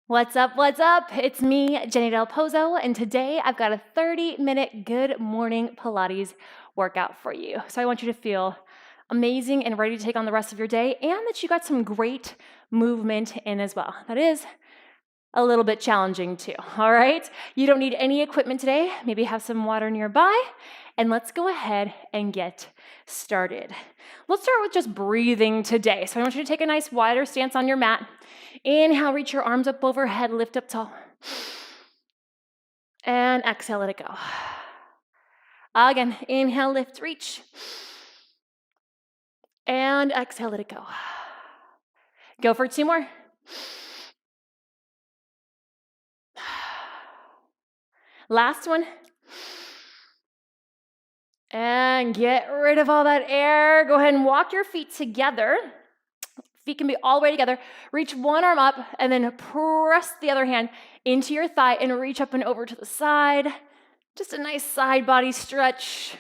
What's up, what's up? It's me, Jenny DelPozo, and today I've got a 30-minute good morning Pilates workout for you. So I want you to feel amazing and ready to take on the rest of your day, and that you got some great movement in as well. That is a little bit challenging too, all right? You don't need any equipment today. Maybe have some water nearby, and let's go ahead and get started. Let's start with just breathing today. So I want you to take a nice wider stance on your mat. Inhale, reach your arms up overhead, lift up tall. And exhale, let it go. Again, inhale, lift, reach. And exhale, let it go. Go for two more. Last one. And get rid of all that air. Go ahead and walk your feet together. Feet can be all the way together. Reach one arm up and then press the other hand into your thigh and reach up and over to the side. Just a nice side body stretch.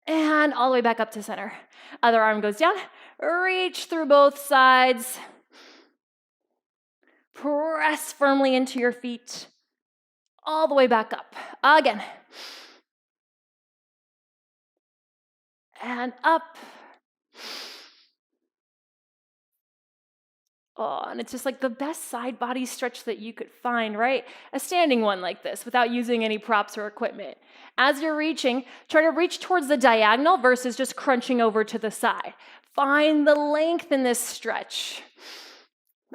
And all the way back up to center. Other arm goes down. Reach through both sides. Press firmly into your feet. All the way back up. Again. And up. Oh, and it's just like the best side body stretch that you could find, right? A standing one like this without using any props or equipment. As you're reaching, try to reach towards the diagonal versus just crunching over to the side. Find the length in this stretch.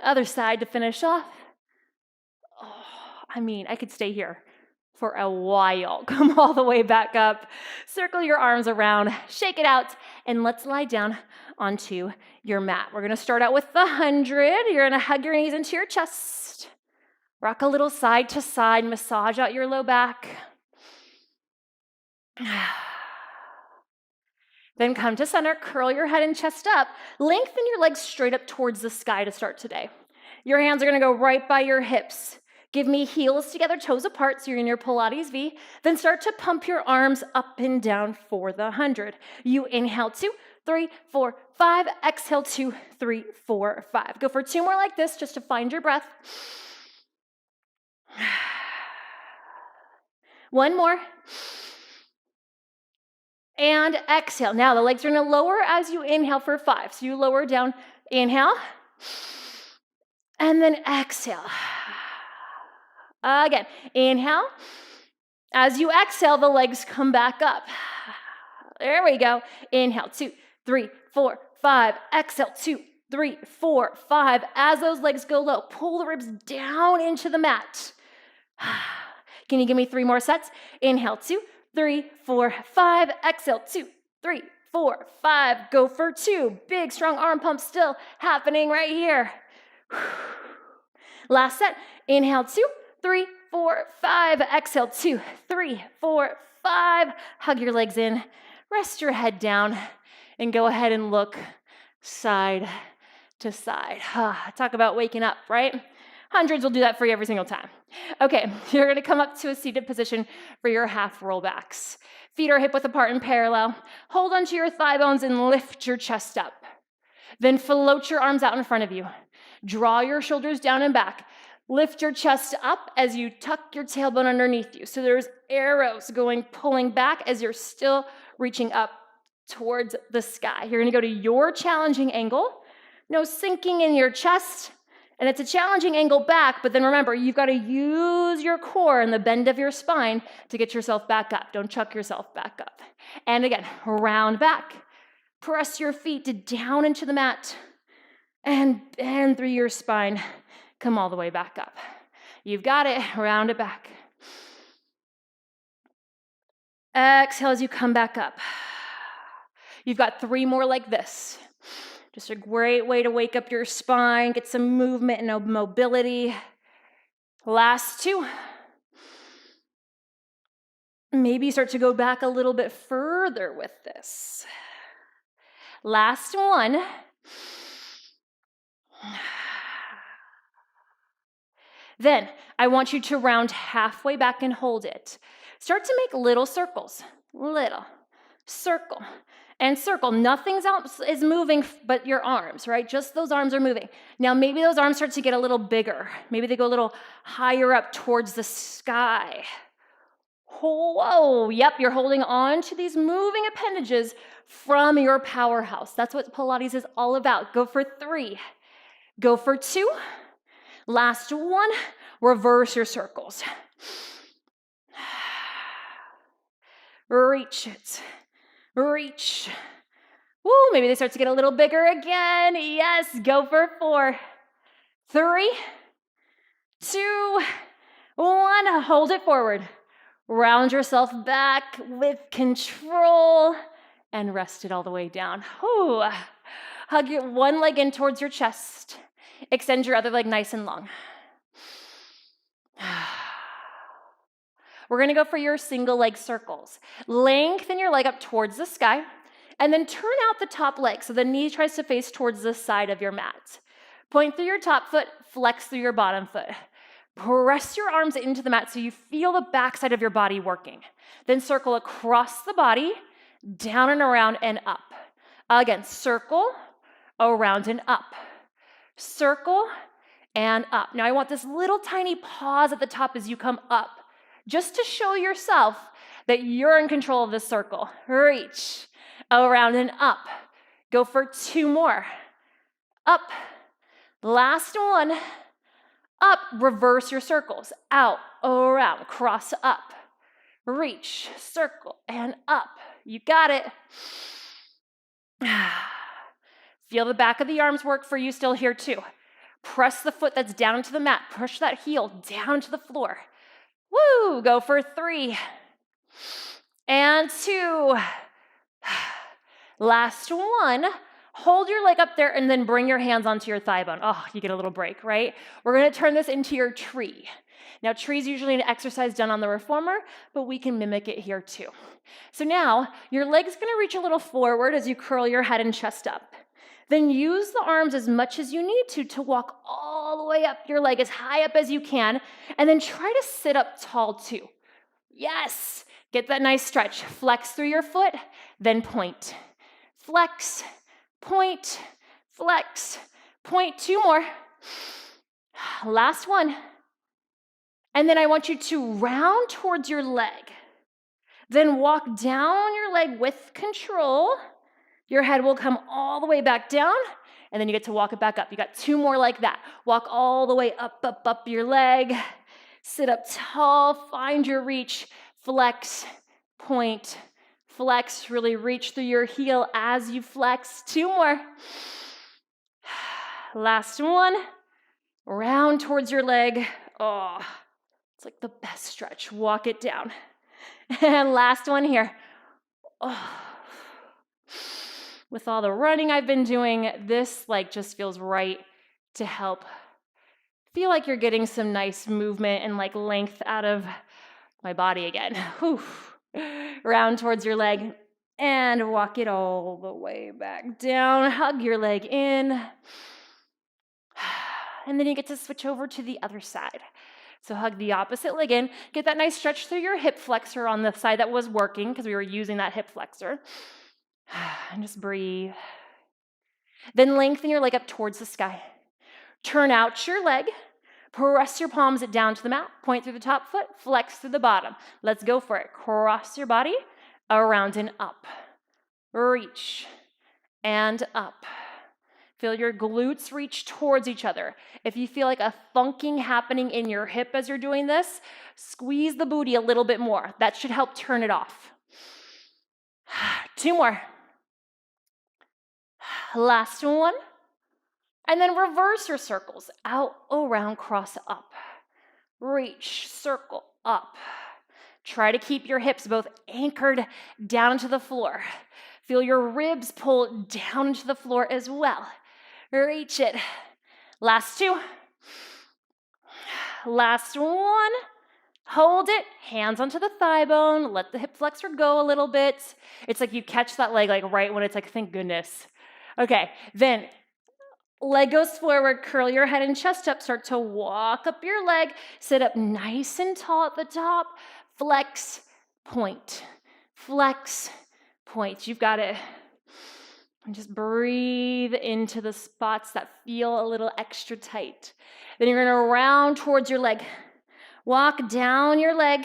Other side to finish off. Oh, I could stay here for a while. Come all the way back up. Circle your arms around, shake it out, and let's lie down onto your mat. We're gonna start out with the 100. You're gonna hug your knees into your chest. Rock a little side to side, massage out your low back. Then come to center, curl your head and chest up. Lengthen your legs straight up towards the sky to start today. Your hands are gonna go right by your hips. Give me heels together, toes apart, so you're in your Pilates V. Then start to pump your arms up and down for the 100. You inhale 2, 3, 4, 5. Exhale 2, 3, 4, 5. Go for two more like this just to find your breath. One more. And exhale. Now the legs are gonna lower as you inhale for 5. So you lower down, inhale. And then exhale. Again, inhale. As you exhale, the legs come back up. There we go. Inhale, 2, 3, 4, 5. Exhale, 2, 3, 4, 5. As those legs go low, pull the ribs down into the mat. Can you give me 3 more sets? Inhale, 2, 3, 4, 5. Exhale, 2, 3, 4, 5. Go for 2. Big, strong arm pump still happening right here. Last set. Inhale, 2, 3, 4, 5. Exhale, 2, 3, 4, 5. Hug your legs in. Rest your head down. And go ahead and look side to side. Talk about waking up, right? Hundreds will do that for you every single time. Okay, you're gonna come up to a seated position for your half rollbacks. Feet are hip width apart and parallel. Hold onto your thigh bones and lift your chest up. Then float your arms out in front of you. Draw your shoulders down and back. Lift your chest up as you tuck your tailbone underneath you. So there's arrows pulling back as you're still reaching up towards the sky. You're gonna go to your challenging angle. No sinking in your chest. And it's a challenging angle back, but then remember, you've got to use your core and the bend of your spine to get yourself back up. Don't chuck yourself back up. And again, round back. Press your feet down into the mat and bend through your spine. Come all the way back up. You've got it. Round it back. Exhale as you come back up. You've got 3 more like this. Just a great way to wake up your spine, get some movement and mobility. Last 2. Maybe start to go back a little bit further with this. Last 1. Then I want you to round halfway back and hold it. Start to make little circles. Little. circle, and circle. Nothing else is moving but your arms, right? Just those arms are moving. Now, maybe those arms start to get a little bigger. Maybe they go a little higher up towards the sky. Whoa, yep, you're holding on to these moving appendages from your powerhouse. That's what Pilates is all about. Go for 3. Go for 2. Last one, reverse your circles. Reach it. Reach. Woo, maybe they start to get a little bigger again. Yes, go for 4. 3, 2, 1. Hold it forward. Round yourself back with control and rest it all the way down. Whew. Hug your one leg in towards your chest. Extend your other leg nice and long. We're gonna go for your single leg circles. Lengthen your leg up towards the sky and then turn out the top leg so the knee tries to face towards the side of your mat. Point through your top foot, flex through your bottom foot. Press your arms into the mat so you feel the backside of your body working. Then circle across the body, down and around and up. Again, circle, around and up. Circle and up. Now I want this little tiny pause at the top as you come up, just to show yourself that you're in control of this circle. Reach, around and up. Go for 2 more. Up. Last one. Up, reverse your circles. Out, around, cross up. Reach, circle, and up. You got it. Feel the back of the arms work for you still here too. Press the foot that's down to the mat. Push that heel down to the floor. Woo, go for 3. And 2. Last one. Hold your leg up there and then bring your hands onto your thigh bone. Oh, you get a little break, right? We're gonna turn this into your tree. Now, tree is usually an exercise done on the reformer, but we can mimic it here too. So now, your leg's gonna reach a little forward as you curl your head and chest up. Then use the arms as much as you need to walk all the way up your leg as high up as you can, and then try to sit up tall too. Yes, get that nice stretch. Flex through your foot, then point. Flex, point, flex, point. 2 more. Last one. And then I want you to round towards your leg. Then walk down your leg with control. Your head will come all the way back down, and then you get to walk it back up. You got 2 more like that. Walk all the way up, up, up your leg. Sit up tall, find your reach. Flex, point, flex. Really reach through your heel as you flex. 2 more. Last one. Round towards your leg. Oh, it's like the best stretch. Walk it down. And last one here. Oh. With all the running I've been doing, this just feels right to help feel like you're getting some nice movement and length out of my body again. Whew. Round towards your leg and walk it all the way back down. Hug your leg in. And then you get to switch over to the other side. So hug the opposite leg in. Get that nice stretch through your hip flexor on the side that was working because we were using that hip flexor. And just breathe. Then lengthen your leg up towards the sky. Turn out your leg. Press your palms down to the mat. Point through the top foot. Flex through the bottom. Let's go for it. Cross your body. Around and up. Reach. And up. Feel your glutes reach towards each other. If you feel like a thunking happening in your hip as you're doing this, squeeze the booty a little bit more. That should help turn it off. 2 more. Last one. And then reverse your circles. Out, around, cross, up. Reach, circle, up. Try to keep your hips both anchored down to the floor. Feel your ribs pull down into the floor as well. Reach it. Last 2. Last one. Hold it. Hands onto the thigh bone. Let the hip flexor go a little bit. It's like you catch that leg right when it's thank goodness. Okay, then leg goes forward. Curl your head and chest up. Start to walk up your leg. Sit up nice and tall at the top. Flex, point. Flex, point. You've got it. And just breathe into the spots that feel a little extra tight. Then you're gonna round towards your leg. Walk down your leg.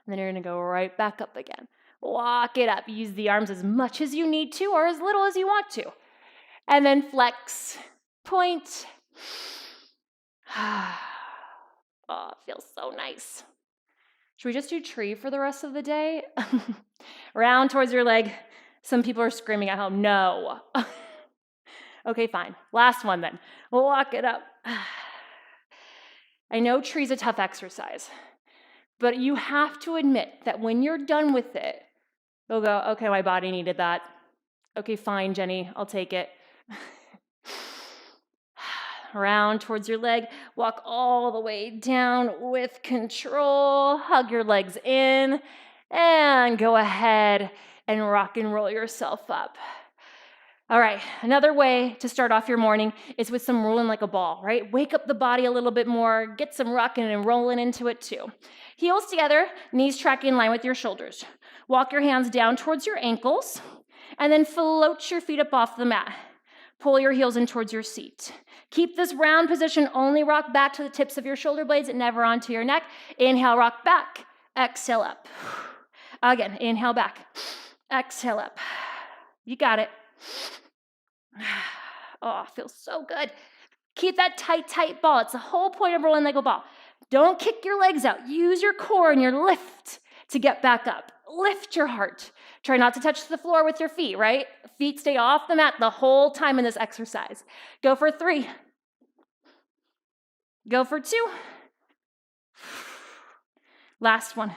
And then you're gonna go right back up again. Walk it up. Use the arms as much as you need to or as little as you want to. And then flex, point. Oh, it feels so nice. Should we just do tree for the rest of the day? Round towards your leg. Some people are screaming at home, no. Okay, fine. Last one then. Walk it up. I know tree's a tough exercise, but you have to admit that when you're done with it, you'll go, okay, my body needed that. Okay, fine, Jenny, I'll take it. Round towards your leg, walk all the way down with control, hug your legs in, and go ahead and rock and roll yourself up. All right, another way to start off your morning is with some rolling like a ball, right? Wake up the body a little bit more, get some rocking and rolling into it too. Heels together, knees tracking in line with your shoulders. Walk your hands down towards your ankles, and then float your feet up off the mat. Pull your heels in towards your seat. Keep this round position, only rock back to the tips of your shoulder blades, never onto your neck. Inhale, rock back, exhale up. Again, inhale back, exhale up. You got it. Oh, feels so good. Keep that tight, tight ball. It's the whole point of rolling like a ball. Don't kick your legs out. Use your core and your lift to get back up. Lift your heart. Try not to touch the floor with your feet, right? Feet stay off the mat the whole time in this exercise. Go for 3. Go for 2. Last one.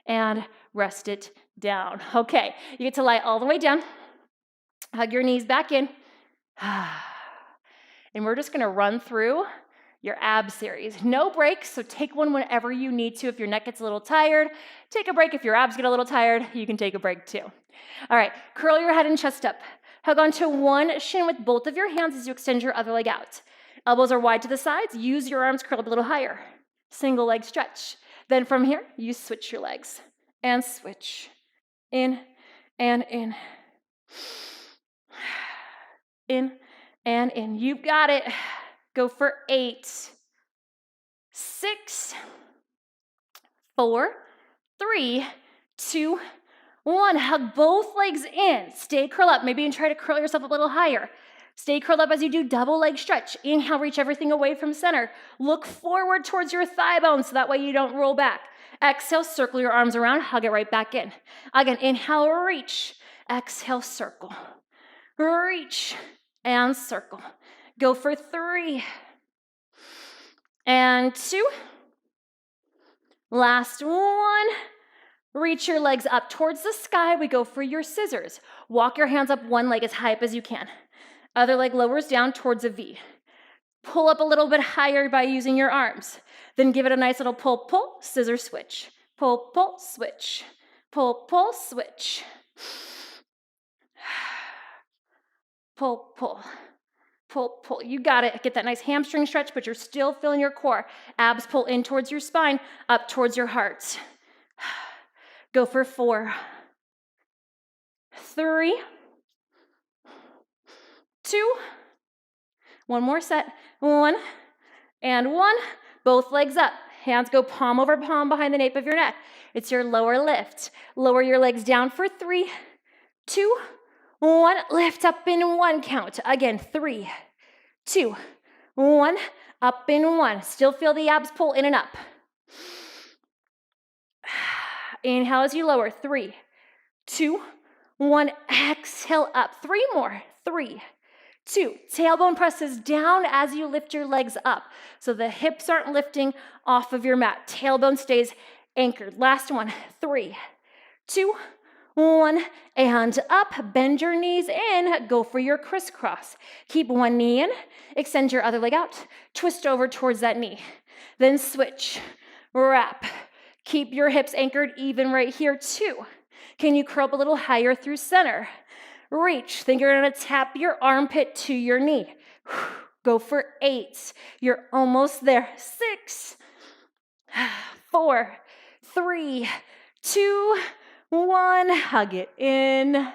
And rest it down. Okay, you get to lie all the way down. Hug your knees back in. And we're just gonna run through your ab series. No breaks, so take one whenever you need to. If your neck gets a little tired, take a break. If your abs get a little tired, you can take a break too. All right, curl your head and chest up. Hug onto one shin with both of your hands as you extend your other leg out. Elbows are wide to the sides. Use your arms curled a little higher. Single leg stretch. Then from here, you switch your legs and switch. In and in. In and in. You got it. Go for 8, 6, 4, 3, 2, 1. Hug both legs in. Stay curled up. Maybe you can try to curl yourself a little higher. Stay curled up as you do double leg stretch. Inhale, reach everything away from center. Look forward towards your thigh bone so that way you don't roll back. Exhale, circle your arms around, hug it right back in. Again, inhale, reach. Exhale, circle. Reach and circle. Go for 3 and 2. Last one. Reach your legs up towards the sky. We go for your scissors. Walk your hands up one leg as high up as you can. Other leg lowers down towards a V. Pull up a little bit higher by using your arms. Then give it a nice little pull, pull, scissor switch. Pull, pull, switch. Pull, pull, switch. Pull, pull. Pull, pull. You got it. Get that nice hamstring stretch, but you're still feeling your core. Abs pull in towards your spine, up towards your heart. Go for 4, 3, 2. One more set. 1 and 1. Both legs up. Hands go palm over palm behind the nape of your neck. It's your lower lift. Lower your legs down for 3, 2, 1. Lift up in 1 count. Again, 3, 2, 1. Up in 1. Still feel the abs pull in and up. Inhale as you lower. 3, 2, 1. Exhale up. 3 more. 3, 2. Tailbone presses down as you lift your legs up. So the hips aren't lifting off of your mat. Tailbone stays anchored. Last one. 3, 2, 1. And up. Bend your knees in. Go for your crisscross. Keep one knee in. Extend your other leg out. Twist over towards that knee. Then switch. Wrap. Keep your hips anchored even right here too. Can you curl up a little higher through center? Reach. Think you're going to tap your armpit to your knee. Go for 8. You're almost there. 6, 4, 3, 2, 1. Hug it in.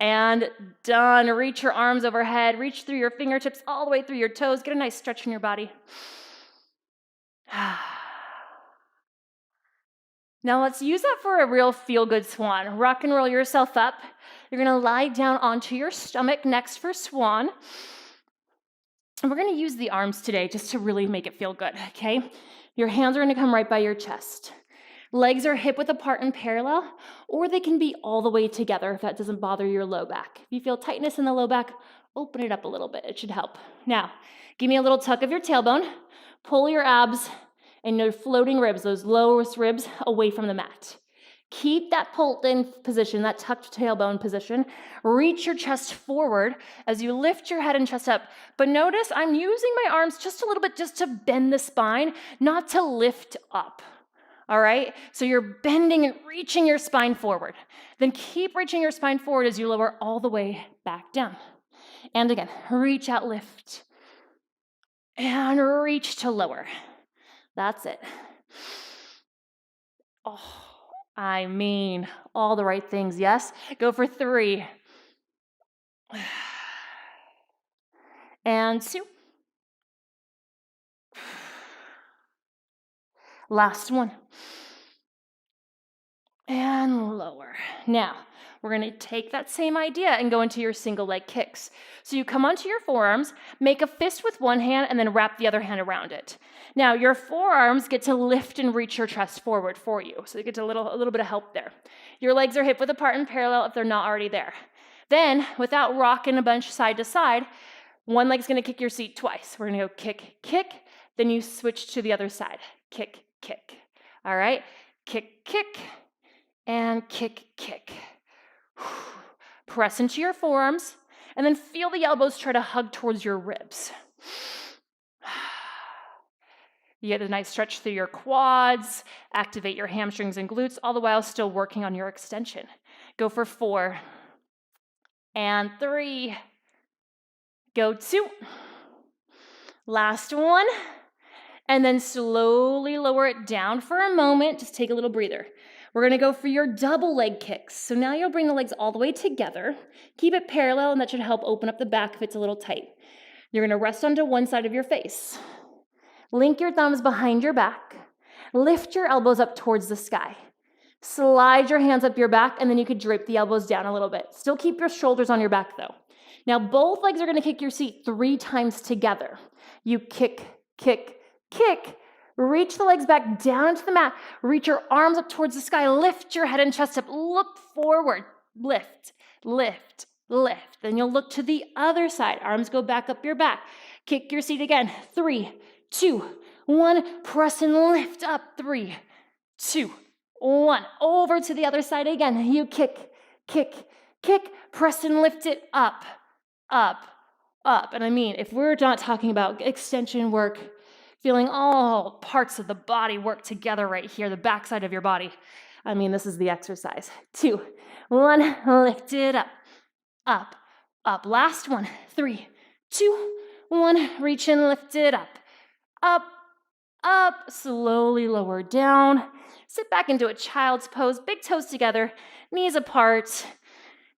And done. Reach your arms overhead. Reach through your fingertips all the way through your toes. Get a nice stretch in your body. Now let's use that for a real feel-good swan. Rock and roll yourself up. You're gonna lie down onto your stomach next for swan. And we're gonna use the arms today just to really make it feel good, okay? Your hands are gonna come right by your chest. Legs are hip-width apart and parallel, or they can be all the way together if that doesn't bother your low back. If you feel tightness in the low back, open it up a little bit. It should help. Now, give me a little tuck of your tailbone. Pull your abs and your floating ribs, those lowest ribs, away from the mat. Keep that pulled in position, that tucked tailbone position. Reach your chest forward as you lift your head and chest up. But notice I'm using my arms just a little bit just to bend the spine, not to lift up. All right? So you're bending and reaching your spine forward. Then keep reaching your spine forward as you lower all the way back down. And again, reach out, lift. And reach to lower. That's it. Oh, I mean, all the right things, yes? Go for 3. And 2. Last one. And lower. Now, we're going to take that same idea and go into your single leg kicks. So you come onto your forearms, make a fist with one hand, and then wrap the other hand around it. Now, your forearms get to lift and reach your chest forward for you. So you get a little bit of help there. Your legs are hip-width apart and parallel if they're not already there. Then, without rocking a bunch side to side, one leg's going to kick your seat twice. We're going to go kick, kick, then you switch to the other side. Kick, kick. All right? Kick, kick, and kick, kick. Press into your forearms, and then feel the elbows try to hug towards your ribs. You get a nice stretch through your quads, activate your hamstrings and glutes, all the while still working on your extension. Go for 4, and 3, go 2, last one, and then slowly lower it down for a moment. Just take a little breather. We're gonna go for your double leg kicks. So now you'll bring the legs all the way together. Keep it parallel, and that should help open up the back if it's a little tight. You're gonna rest onto one side of your face. Link your thumbs behind your back. Lift your elbows up towards the sky. Slide your hands up your back, and then you could drape the elbows down a little bit. Still keep your shoulders on your back though. Now both legs are gonna kick your seat 3 times together. You kick, kick, kick. Reach the legs back down to the mat. Reach your arms up towards the sky. Lift your head and chest up. Look forward. Lift, lift, lift. Then you'll look to the other side. Arms go back up your back. Kick your seat again. 3, 2, 1. Press and lift up. 3, 2, 1. Over to the other side again. You kick, kick, kick. Press and lift it up, up, up. And I mean, if we're not talking about extension work, feeling all parts of the body work together right here, the backside of your body. I mean, this is the exercise. 2, 1, lift it up, up, up. Last one. 3, 2, 1, reach and lift it up, up, up. Slowly lower down. Sit back into a child's pose, big toes together, knees apart,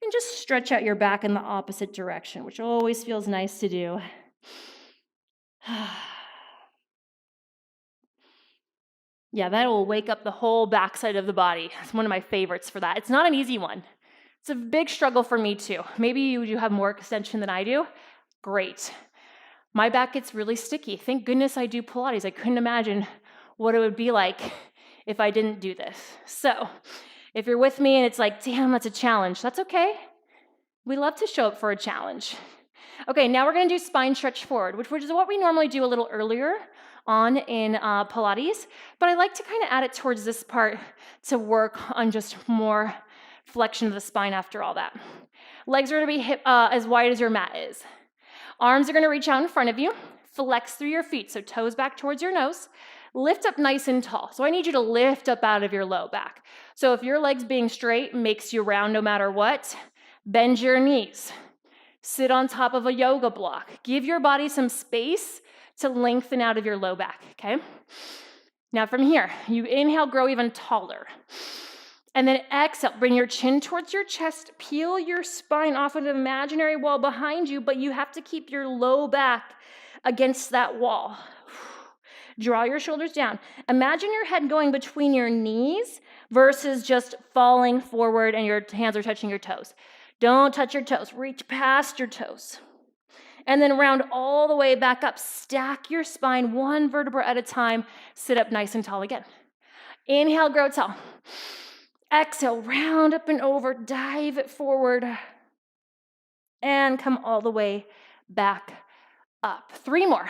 and just stretch out your back in the opposite direction, which always feels nice to do. Yeah, that will wake up the whole backside of the body. It's one of my favorites for that. It's not an easy one. It's a big struggle for me too. Maybe you have more extension than I do. Great. My back gets really sticky. Thank goodness I do Pilates. I couldn't imagine what it would be like if I didn't do this. So if you're with me and it's like, damn, that's a challenge, that's okay. We love to show up for a challenge. Okay, now we're gonna do spine stretch forward, which is what we normally do a little earlier on in Pilates, but I like to kind of add it towards this part to work on just more flexion of the spine after all that. Legs are gonna be as wide as your mat is. Arms are gonna reach out in front of you, flex through your feet, so toes back towards your nose, lift up nice and tall. So I need you to lift up out of your low back. So if your legs being straight makes you round no matter what, bend your knees. Sit on top of a yoga block. Give your body some space to lengthen out of your low back, okay? Now from here, you inhale, grow even taller. And then exhale, bring your chin towards your chest, peel your spine off of an imaginary wall behind you, but you have to keep your low back against that wall. Draw your shoulders down. Imagine your head going between your knees versus just falling forward and your hands are touching your toes. Don't touch your toes. Reach past your toes. And then round all the way back up. Stack your spine one vertebra at a time. Sit up nice and tall again. Inhale, grow tall. Exhale, round up and over. Dive it forward. And come all the way back up. 3 more.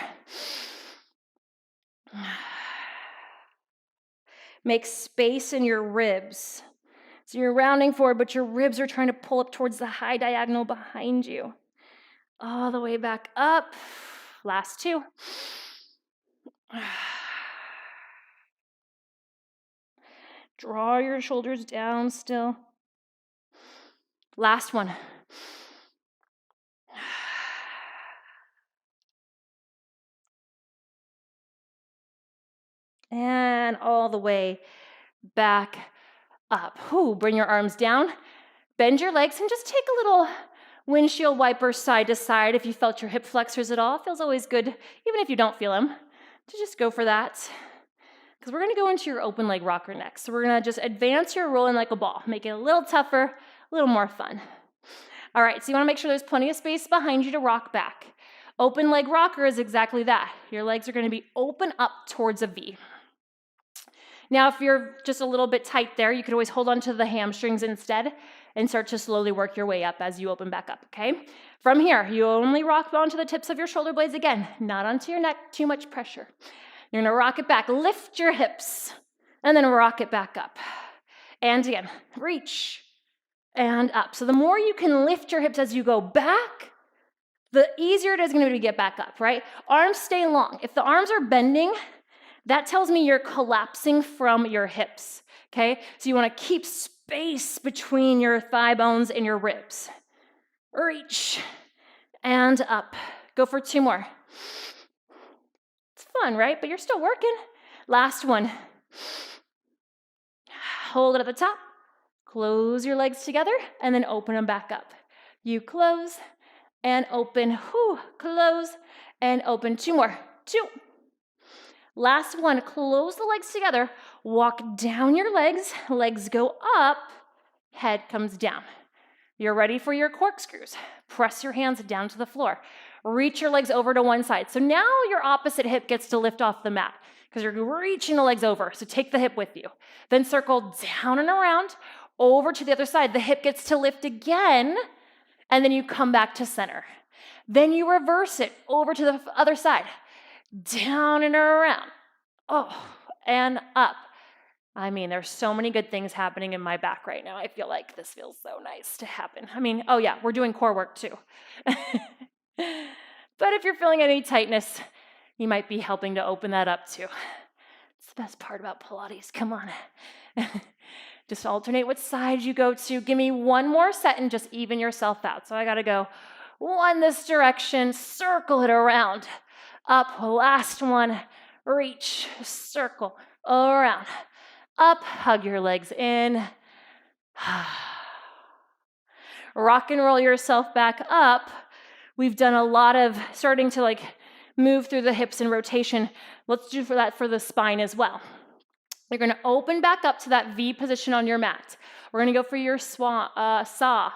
Make space in your ribs. So you're rounding forward, but your ribs are trying to pull up towards the high diagonal behind you. All the way back up. Last 2. Draw your shoulders down still. Last one. And all the way back up. Bring your arms down. Bend your legs and just take a little windshield wiper side to side if you felt your hip flexors at all. It feels always good, even if you don't feel them, to just go for that. Because we're going to go into your open leg rocker next. So we're going to just advance your rolling like a ball. Make it a little tougher, a little more fun. All right, so you want to make sure there's plenty of space behind you to rock back. Open leg rocker is exactly that. Your legs are going to be open up towards a V. Now, if you're just a little bit tight there, you could always hold on to the hamstrings instead and start to slowly work your way up as you open back up, okay? From here, you only rock onto the tips of your shoulder blades again, not onto your neck, too much pressure. You're gonna rock it back, lift your hips, and then rock it back up. And again, reach and up. So the more you can lift your hips as you go back, the easier it is gonna be to get back up, right? Arms stay long. If the arms are bending, that tells me you're collapsing from your hips, okay? So you wanna keep space between your thigh bones and your ribs. Reach and up. Go for 2 more. It's fun, right? But you're still working. Last one. Hold it at the top. Close your legs together and then open them back up. You close and open. Close and open. 2 more. 2. Last one. Close the legs together. Walk down your legs. Legs go up. Head comes down. You're ready for your corkscrews. Press your hands down to the floor. Reach your legs over to one side. So now your opposite hip gets to lift off the mat because you're reaching the legs over. So take the hip with you. Then circle down and around over to the other side. The hip gets to lift again, and then you come back to center. Then you reverse it over to the other side. Down and around. And up. I mean, there's so many good things happening in my back right now. I feel like this feels so nice to happen. I mean, we're doing core work too. But if you're feeling any tightness, you might be helping to open that up too. It's the best part about Pilates. Come on. Just alternate what side you go to. Give me 1 more set and just even yourself out. So I got to go 1 this direction, circle it around. Up, last one. Reach, circle, around. Up, hug your legs in. Rock and roll yourself back up. We've done a lot of starting to move through the hips and rotation. Let's do that for the spine as well. You're gonna open back up to that V position on your mat. We're gonna go for your saw. Saw.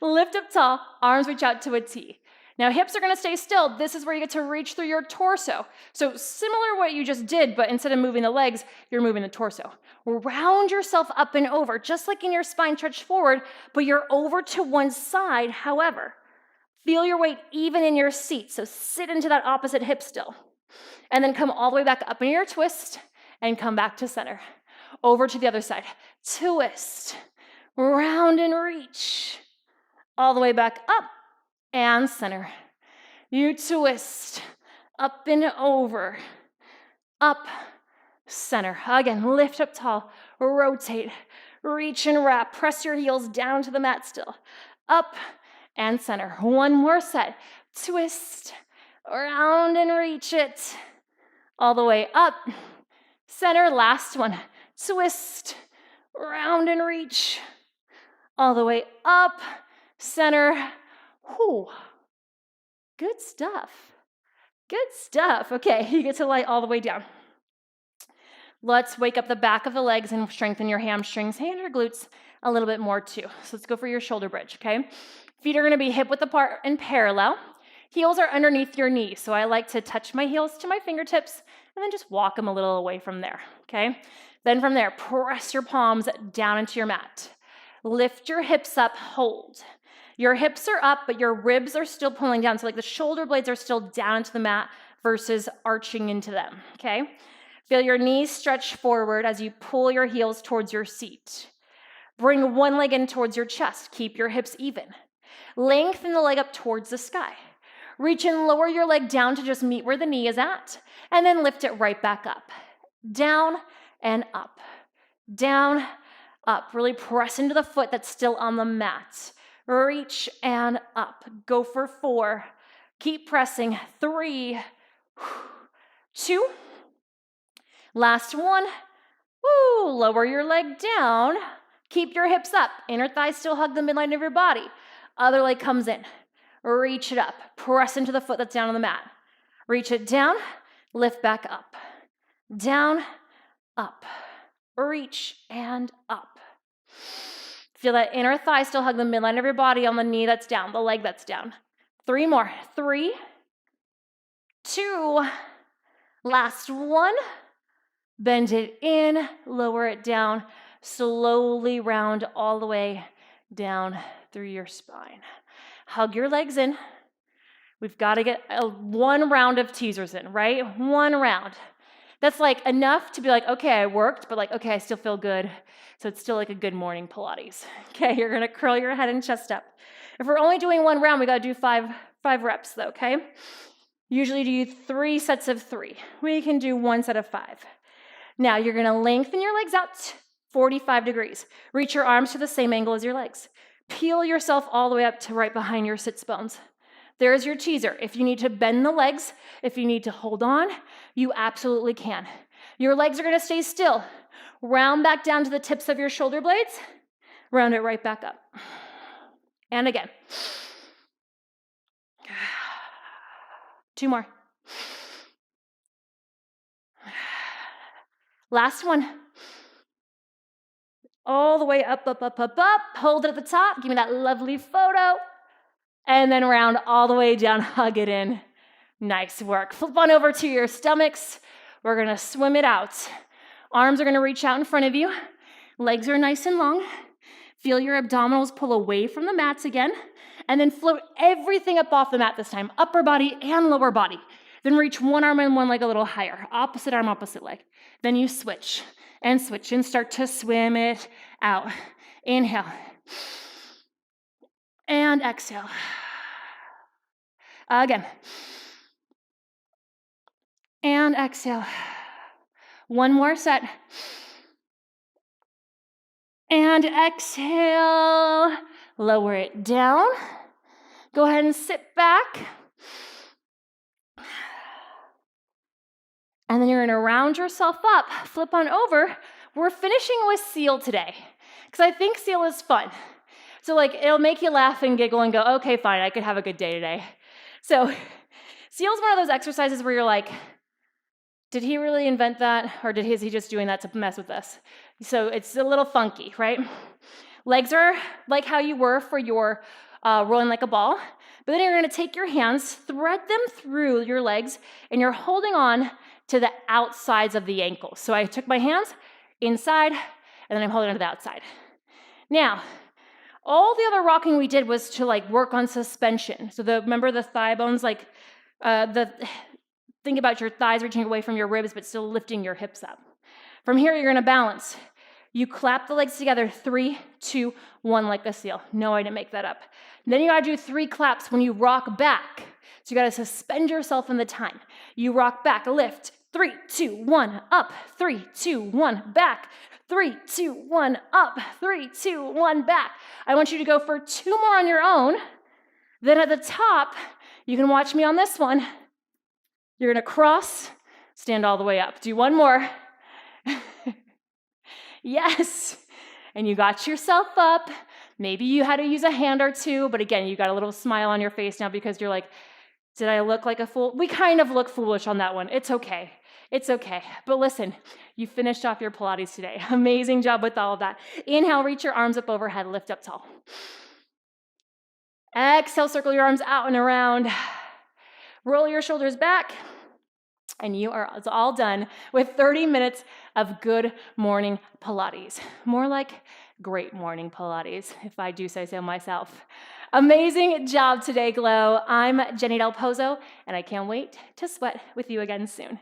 Lift up tall, arms reach out to a T. Now hips are gonna stay still. This is where you get to reach through your torso. So similar to what you just did, but instead of moving the legs, you're moving the torso. Round yourself up and over, just like in your spine stretch forward, but you're over to one side. However, feel your weight even in your seat. So sit into that opposite hip still. And then come all the way back up in your twist and come back to center. Over to the other side. Twist, round and reach. All the way back up. And center. You twist, up and over, up, center. Again, lift up tall, rotate, reach and wrap. Press your heels down to the mat still. Up and center. 1 more set. Twist, around and reach it. all the way up, center, last one, twist, round and reach, all the way up, center, whew, good stuff, good stuff. Okay, you get to lie all the way down. Let's wake up the back of the legs and strengthen your hamstrings and your glutes a little bit more too. So let's go for your shoulder bridge, okay? Feet are gonna be hip width apart and parallel. Heels are underneath your knees, so I like to touch my heels to my fingertips and then just walk them a little away from there, okay? Then from there, press your palms down into your mat. Lift your hips up, hold. Your hips are up, but your ribs are still pulling down, so like the shoulder blades are still down into the mat versus arching into them, okay? Feel your knees stretch forward as you pull your heels towards your seat. Bring one leg in towards your chest. Keep your hips even. Lengthen the leg up towards the sky. Reach and lower your leg down to just meet where the knee is at, and then lift it right back up. Down and up. Down, up. Really press into the foot that's still on the mat. Reach and up. Go for 4. Keep pressing. 3, 2. Last one. Woo, lower your leg down. Keep your hips up. Inner thighs still hug the midline of your body. Other leg comes in. Reach it up. Press into the foot that's down on the mat. Reach it down. Lift back up. Down, up. Reach and up. Feel that inner thigh still hug the midline of your body on the knee that's down, the leg that's down. 3 more. 3, 2. Last one. Bend it in, lower it down, slowly round all the way down through your spine. Hug your legs in. We've got to get 1 round of teasers in, right? 1 round. That's like enough to be like, okay, I worked, but like, okay, I still feel good. So it's still like a good morning Pilates. Okay, you're gonna curl your head and chest up. If we're only doing 1 round, we gotta do 5 reps though, okay? Usually do 3 sets of 3. We can do 1 set of 5. Now you're gonna lengthen your legs out 45 degrees. Reach your arms to the same angle as your legs. Peel yourself all the way up to right behind your sits bones. There's your teaser. If you need to bend the legs, if you need to hold on, you absolutely can. Your legs are gonna stay still. Round back down to the tips of your shoulder blades. Round it right back up. And again. 2 more. Last one. All the way up, up, up, up, up. Hold it at the top. Give me that lovely photo. And then round all the way down. Hug it in. Nice work. Flip on over to your stomachs. We're going to swim it out. Arms are going to reach out in front of you. Legs are nice and long. Feel your abdominals pull away from the mats again. And then float everything up off the mat this time. Upper body and lower body. Then reach one arm and one leg a little higher. Opposite arm, opposite leg. Then you switch and start to swim it out. Inhale. And exhale. Again. And exhale. 1 more set. And exhale. Lower it down. Go ahead and sit back. And then you're gonna round yourself up, flip on over. We're finishing with seal today, because I think seal is fun. So like, it'll make you laugh and giggle and go, okay, fine, I could have a good day today. So seal is one of those exercises where you're like, did he really invent that? Or is he just doing that to mess with us? So it's a little funky, right? Legs are like how you were for your rolling like a ball, but then you're gonna take your hands, thread them through your legs, and you're holding on to the outsides of the ankles. So I took my hands inside, and then I'm holding on to the outside. Now, all the other rocking we did was to like work on suspension. So remember the thigh bones, like think about your thighs reaching away from your ribs, but still lifting your hips up. From here, you're gonna balance. You clap the legs together, 3, 2, 1, like a seal. No, I didn't make that up. Then you gotta do 3 claps when you rock back. So you gotta suspend yourself in the time. You rock back, lift, 3, 2, 1, up, 3, 2, 1, back, 3, 2, 1, up, 3, 2, 1, back. I want you to go for 2 more on your own. Then at the top, you can watch me on this one. You're gonna cross, Stand all the way up. Do one more. Yes. And you got yourself up. Maybe you had to use a hand or two, but again, you got a little smile on your face now because you're like, did I look like a fool? We kind of look foolish on that one. It's okay. It's okay. But listen, you finished off your Pilates today. Amazing job with all of that. Inhale, reach your arms up overhead, lift up tall. Exhale, circle your arms out and around. Roll your shoulders back. And it's all done with 30 minutes of good morning Pilates. More like great morning Pilates, if I do say so myself. Amazing job today, Glow. I'm Jeni DelPozo, and I can't wait to sweat with you again soon.